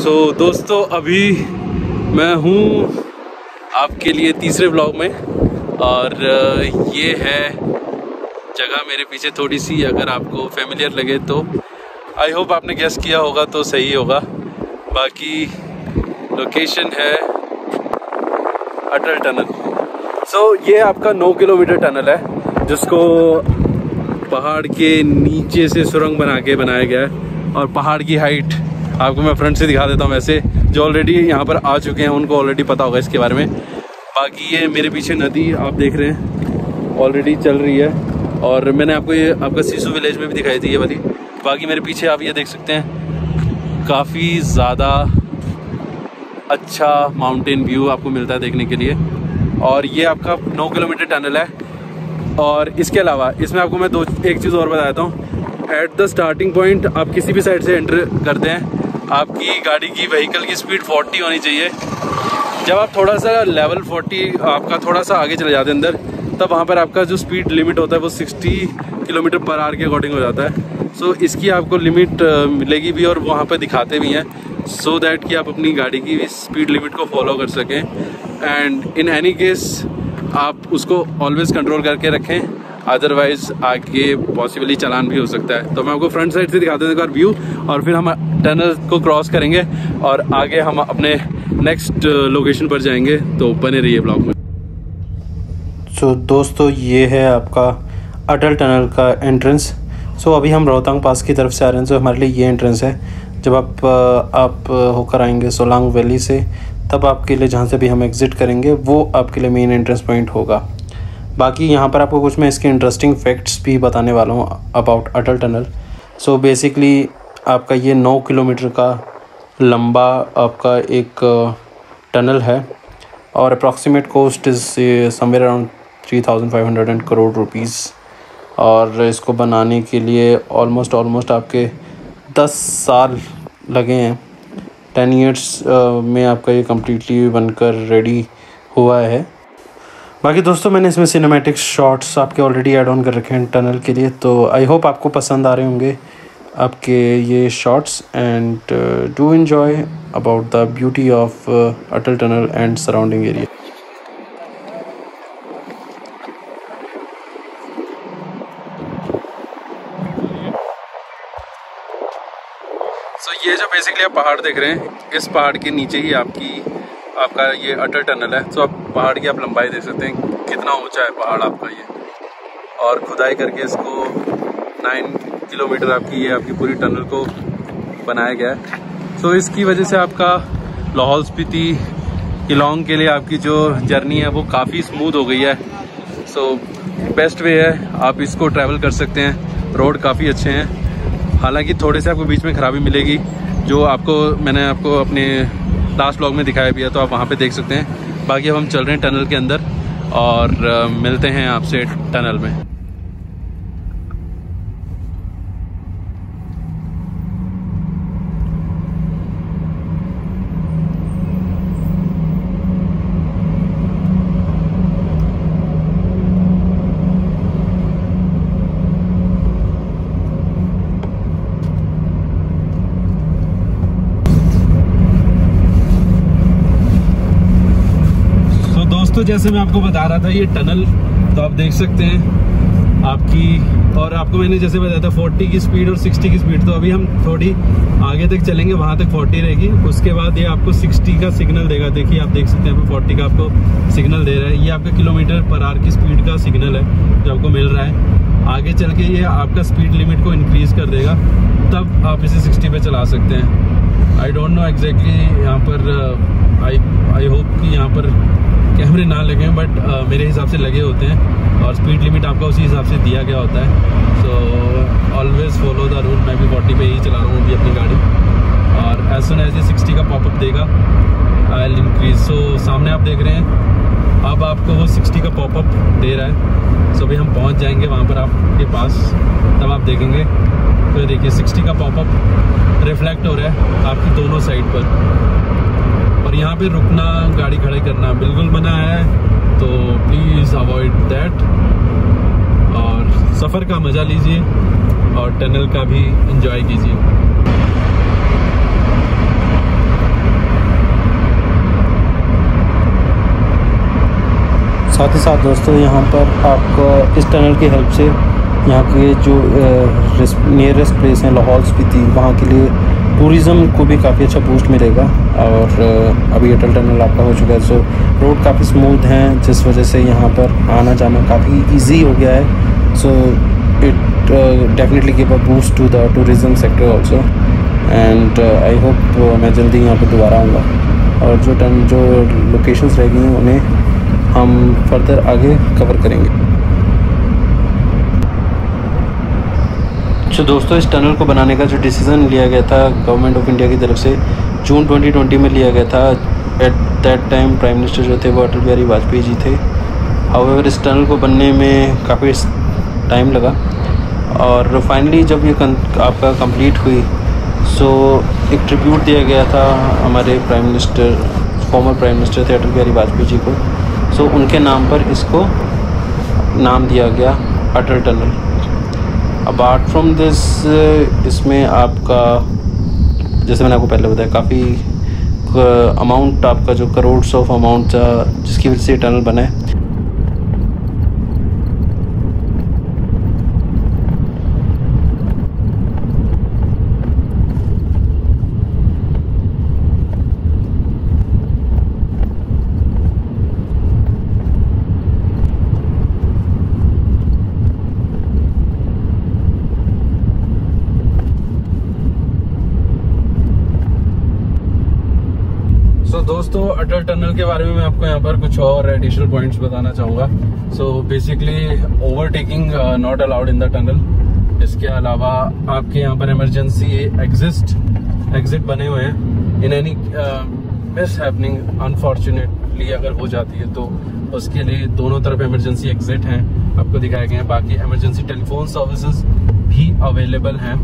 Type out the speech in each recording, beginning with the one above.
दोस्तों अभी मैं हूँ आपके लिए तीसरे व्लॉग में और ये है जगह मेरे पीछे थोड़ी सी, अगर आपको फेमिलियर लगे तो आई होप आपने गेस किया होगा तो सही होगा। बाकी लोकेशन है अटल टनल। ये आपका 9 किलोमीटर टनल है जिसको पहाड़ के नीचे से सुरंग बना के बनाया गया है। और पहाड़ की हाइट आपको मैं फ्रंट से दिखा देता हूँ। वैसे जो ऑलरेडी यहाँ पर आ चुके हैं उनको ऑलरेडी पता होगा इसके बारे में। बाकी ये मेरे पीछे नदी आप देख रहे हैं ऑलरेडी चल रही है, और मैंने आपको ये आपका सिसु विलेज में भी दिखाई थी ये वाली। बाकी मेरे पीछे आप ये देख सकते हैं काफ़ी ज़्यादा अच्छा माउंटेन व्यू आपको मिलता है देखने के लिए। और ये आपका 9 किलोमीटर टनल है। और इसके अलावा इसमें आपको मैं एक चीज़ और बताता हूँ। एट द स्टार्टिंग पॉइंट आप किसी भी साइड से एंटर करते हैं, आपकी गाड़ी की व्हीकल की स्पीड 40 होनी चाहिए। जब आप थोड़ा सा लेवल 40 आपका थोड़ा सा आगे चले जाते हैं अंदर, तब वहाँ पर आपका जो स्पीड लिमिट होता है वो 60 किलोमीटर पर आवर के अकॉर्डिंग हो जाता है। इसकी आपको लिमिट मिलेगी भी और वहाँ पर दिखाते भी हैं, सो दैट कि आप अपनी गाड़ी की स्पीड लिमिट को फॉलो कर सकें। एंड इन एनी केस आप उसको ऑलवेज़ कंट्रोल करके रखें, अदरवाइज़ आगे पॉसिबली चालान भी हो सकता है। तो मैं आपको फ्रंट साइड से दिखाते हैं एक बार व्यू, और फिर हम टनल को क्रॉस करेंगे और आगे हम अपने नेक्स्ट लोकेशन पर जाएंगे। तो बने रहिए ब्लॉग में। दोस्तों ये है आपका अटल टनल का एंट्रेंस। अभी हम रोहतांग पास की तरफ से आ रहे हैं, हमारे लिए ये एंट्रेंस है। जब आप होकर आएंगे सोलांग वैली से, तब आपके लिए जहाँ से भी हम एग्ज़िट करेंगे वो आपके लिए मेन एंट्रेंस पॉइंट होगा। बाकी यहाँ पर आपको कुछ मैं इसके इंटरेस्टिंग फैक्ट्स भी बताने वाला हूँ अबाउट अटल टनल। बेसिकली आपका ये 9 किलोमीटर का लंबा आपका एक टनल है, और approximate cost is somewhere around 3,500 crore rupees. और इसको बनाने के लिए ऑलमोस्ट आपके 10 साल लगे हैं। 10 ईयर्स में आपका ये कम्प्लीटली बनकर रेडी हुआ है। बाकी दोस्तों मैंने इसमें सिनेमैटिक शॉट्स आपके ऑलरेडी ऐड ऑन कर रखे हैं टनल के लिए, तो आई होप आपको पसंद आ रहे होंगे आपके ये shots. And do enjoy about the beauty of Atal tunnel and surrounding area. ये जो बेसिकली आप पहाड़ देख रहे हैं, इस पहाड़ के नीचे ही आपका ये अटल टनल है। आप पहाड़ की आप लंबाई देख सकते हैं कितना ऊंचा है पहाड़ आपका ये, और खुदाई करके इसको 9 किलोमीटर आपकी पूरी टनल को बनाया गया है। इसकी वजह से आपका लाहौल स्पीति किलोंग के लिए आपकी जो जर्नी है वो काफ़ी स्मूथ हो गई है। बेस्ट वे है, आप इसको ट्रैवल कर सकते हैं। रोड काफ़ी अच्छे हैं, हालांकि थोड़े से आपको बीच में खराबी मिलेगी, जो मैंने आपको अपने लास्ट व्लॉग में दिखाया भी है, तो आप वहाँ पे देख सकते हैं। बाकी अब हम चल रहे हैं टनल के अंदर और मिलते हैं आपसे टनल में। तो जैसे मैं आपको बता रहा था, ये टनल तो आप देख सकते हैं आपकी, और आपको मैंने जैसे बताया था 40 की स्पीड और 60 की स्पीड। तो अभी हम थोड़ी आगे तक चलेंगे, वहाँ तक 40 रहेगी। उसके बाद ये आपको 60 का सिग्नल देगा। देखिए आप देख सकते हैं, यहाँ पे 40 का आपको सिग्नल दे रहा है। ये आपका किलोमीटर पर आवर की स्पीड का सिग्नल है जो आपको मिल रहा है। आगे चल के ये आपका स्पीड लिमिट को इंक्रीज़ कर देगा, तब आप इसे 60 पे चला सकते हैं। आई डोंट नो एग्जैक्टली यहाँ पर, आई होप कि यहाँ पर कैमरे ना लगे, बट मेरे हिसाब से लगे होते हैं, और स्पीड लिमिट आपका उसी हिसाब से दिया गया होता है। Always follow the rule. मैं भी 40 पे ही चला रहा हूँ अभी अपनी गाड़ी, और एज सुन एज ये 60 का पॉपअप देगा आई विल इंक्रीज। सामने आप देख रहे हैं, अब आपको वो 60 का पॉपअप दे रहा है। अभी हम पहुँच जाएंगे वहाँ पर आपके पास, तब आप देखेंगे। तो देखिए 60 का पॉपअप रिफ्लेक्ट हो रहा है आपकी दोनों साइड पर। और यहाँ पे रुकना, गाड़ी खड़े करना बिल्कुल मना है, तो प्लीज़ अवॉइड दैट। और सफ़र का मज़ा लीजिए और टनल का भी एंजॉय कीजिए। साथ ही साथ दोस्तों यहाँ पर आपको इस टनल की हेल्प से यहाँ के जो नियरेस्ट प्लेस हैं लाहौल स्पीति, वहाँ के लिए टूरिज़्म को भी काफ़ी अच्छा बूस्ट मिलेगा। और अभी अटल टनल आपका हो चुका है, सो रोड काफ़ी स्मूथ हैं, जिस वजह से यहाँ पर आना जाना काफ़ी इजी हो गया है। So it definitely give a boost to the tourism sector also, and I hope मैं जल्दी यहाँ पर दोबारा आऊँगा और जो लोकेशंस रह गई हैं उन्हें हम फर्दर आगे कवर करेंगे। तो दोस्तों, इस टनल को बनाने का जो डिसीज़न लिया गया था गवर्नमेंट ऑफ इंडिया की तरफ से जून 2020 में लिया गया था। At that time prime minister जो थे वो अटल बिहारी वाजपेयी जी थे। हाउएवर इस टनल को बनने में काफ़ी टाइम लगा और फाइनली जब ये आपका कंप्लीट हुई, सो एक ट्रिब्यूट दिया गया था हमारे prime minister, former prime minister थे अटल बिहारी वाजपेयी जी को। सो उनके नाम पर इसको नाम दिया गया अटल टनल। अपार्ट फ्रॉम दिस, इसमें आपका जैसे मैंने आपको पहले बताया काफ़ी अमाउंट, आपका जो करोड्स ऑफ अमाउंट जिसकी वजह से टनल बना है। दोस्तों, अटल टनल के बारे में मैं आपको यहाँ पर कुछ और एडिशनल पॉइंट्स बताना चाहूँगा। So basically overtaking not allowed in the tunnel. इसके अलावा आपके यहाँ पर इमरजेंसी एग्जिट बने हुए हैं। In any miss happening unfortunately अगर हो जाती है तो उसके लिए दोनों तरफ इमरजेंसी एग्जिट हैं, आपको दिखाए गए हैं। बाकी इमरजेंसी टेलीफोन सर्विसेज भी अवेलेबल हैं।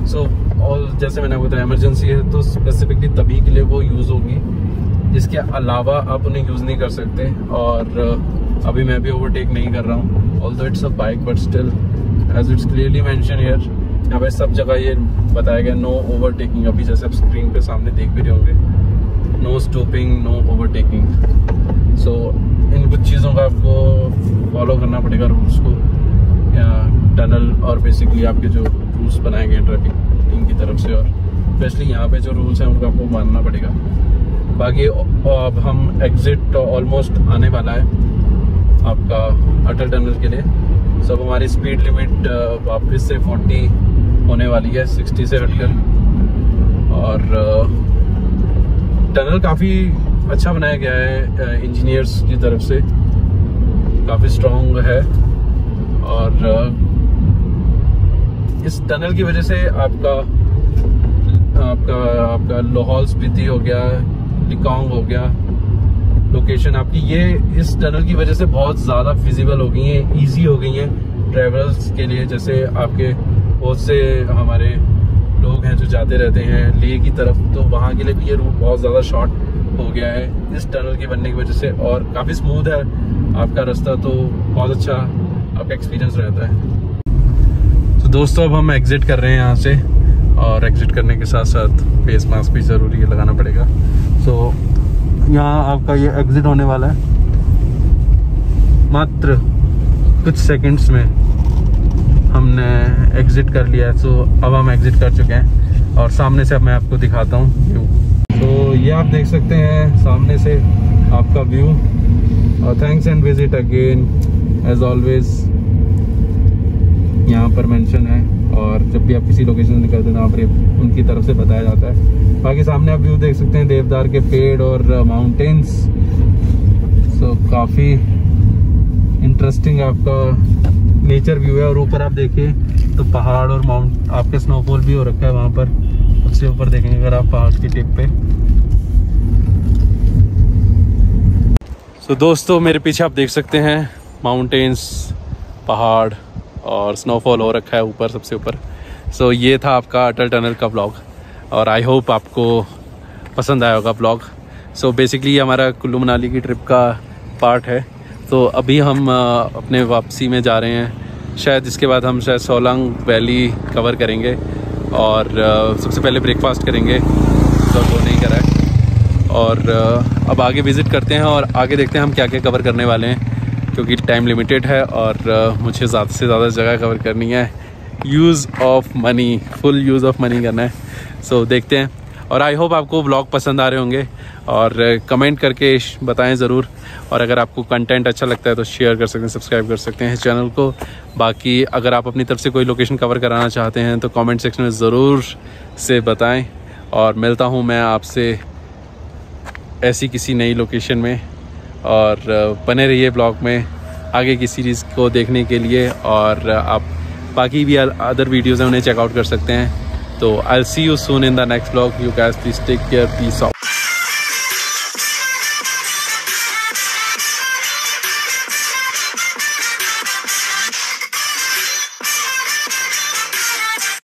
सो और जैसे मैंने बताया इमरजेंसी है तो स्पेसिफिकली तभी के लिए वो यूज़ होगी, इसके अलावा आप उन्हें यूज़ नहीं कर सकते। और अभी मैं भी ओवरटेक नहीं कर रहा हूँ, although it's a bike but still as it's clearly mention here, यहाँ पे सब जगह ये बताया गया नो ओवरटेकिंग। अभी जैसे आप स्क्रीन पे सामने देख भी रहे होंगे, नो स्टॉपिंग, नो ओवरटेकिंग। सो इन कुछ चीज़ों का आपको फॉलो करना पड़ेगा रूल्स को, या टनल और बेसिकली आपके जो रूल्स बनाए गए ट्रैफिक टीम की तरफ से, और स्पेशली यहाँ पे जो रूल्स हैं उनको आपको मानना पड़ेगा। बाकी अब हम एग्जिट ऑलमोस्ट आने वाला है आपका अटल टनल के लिए। सब हमारी स्पीड लिमिट वापस से 40 होने वाली है, 60 से हटकर। और टनल काफ़ी अच्छा बनाया गया है इंजीनियर्स की तरफ से, काफ़ी स्ट्रॉन्ग है। और इस टनल की वजह से आपका लाहौल स्पीति हो गया, लिकांग हो गया, लोकेशन आपकी ये इस टनल की वजह से बहुत ज़्यादा फिजिबल हो गई हैं, इजी हो गई हैं ट्रैवलर्स के लिए। जैसे आपके बहुत से हमारे लोग हैं जो जाते रहते हैं लेह की तरफ, तो वहाँ के लिए भी ये रूट बहुत ज़्यादा शॉर्ट हो गया है इस टनल के बनने की वजह से, और काफ़ी स्मूथ है आपका रास्ता, तो बहुत अच्छा आपका एक्सपीरियंस रहता है। तो दोस्तों, अब हम एग्जिट कर रहे हैं यहाँ से, और एग्जिट करने के साथ साथ फेस मास्क भी ज़रूरी है, लगाना पड़ेगा। सो यहाँ आपका ये एग्जिट होने वाला है, मात्र कुछ सेकंड्स में हमने एग्जिट कर लिया है। सो अब हम एग्जिट कर चुके हैं, और सामने से अब मैं आपको दिखाता हूँ व्यू। तो ये आप देख सकते हैं सामने से आपका व्यू। और thanks and visit again as always यहाँ पर मेंशन है, और जब भी आप किसी लोकेशन से निकलते हैं वहाँ पर उनकी तरफ से बताया जाता है। बाकी सामने आप व्यू देख सकते हैं, देवदार के पेड़ और माउंटेन्स। सो काफ़ी इंटरेस्टिंग आपका नेचर व्यू है। और ऊपर आप देखिए तो पहाड़ और माउंट, आपके स्नोफॉल भी हो रखा है वहाँ पर, सबसे ऊपर देखेंगे अगर आप पहाड़ की टिप पे। सो दोस्तों, मेरे पीछे आप देख सकते हैं माउंटेन्स, पहाड़ और स्नोफॉल हो रखा है ऊपर, सबसे ऊपर। सो ये था आपका अटल टनल का व्लॉग, और आई होप आपको पसंद आया होगा व्लॉग। सो बेसिकली ये हमारा कुल्लू मनाली की ट्रिप का पार्ट है। तो अभी हम अपने वापसी में जा रहे हैं, शायद इसके बाद हम शायद सोलांग वैली कवर करेंगे, और सबसे पहले ब्रेकफास्ट करेंगे, तो वो नहीं करा है। और अब आगे विज़िट करते हैं और आगे देखते हैं हम क्या क्या कवर करने वाले हैं। क्योंकि टाइम लिमिटेड है और मुझे ज़्यादा से ज़्यादा जगह कवर करनी है। Use of money, full use of money करना है। सो देखते हैं, और आई होप आपको व्लॉग पसंद आ रहे होंगे और कमेंट करके बताएं ज़रूर। और अगर आपको कंटेंट अच्छा लगता है तो शेयर कर सकते हैं, सब्सक्राइब कर सकते हैं चैनल को। बाकी अगर आप अपनी तरफ से कोई लोकेशन कवर कराना चाहते हैं तो कमेंट सेक्शन में ज़रूर से बताएं। और मिलता हूं मैं आपसे ऐसी किसी नई लोकेशन में, और बने रहिए ब्लॉग में आगे की सीरीज़ को देखने के लिए। और आप बाकी भी अदर वीडियोज़ हैं उन्हें चेकआउट कर सकते हैं। तो I will see you soon in the next blog. You guys please take care, peace out.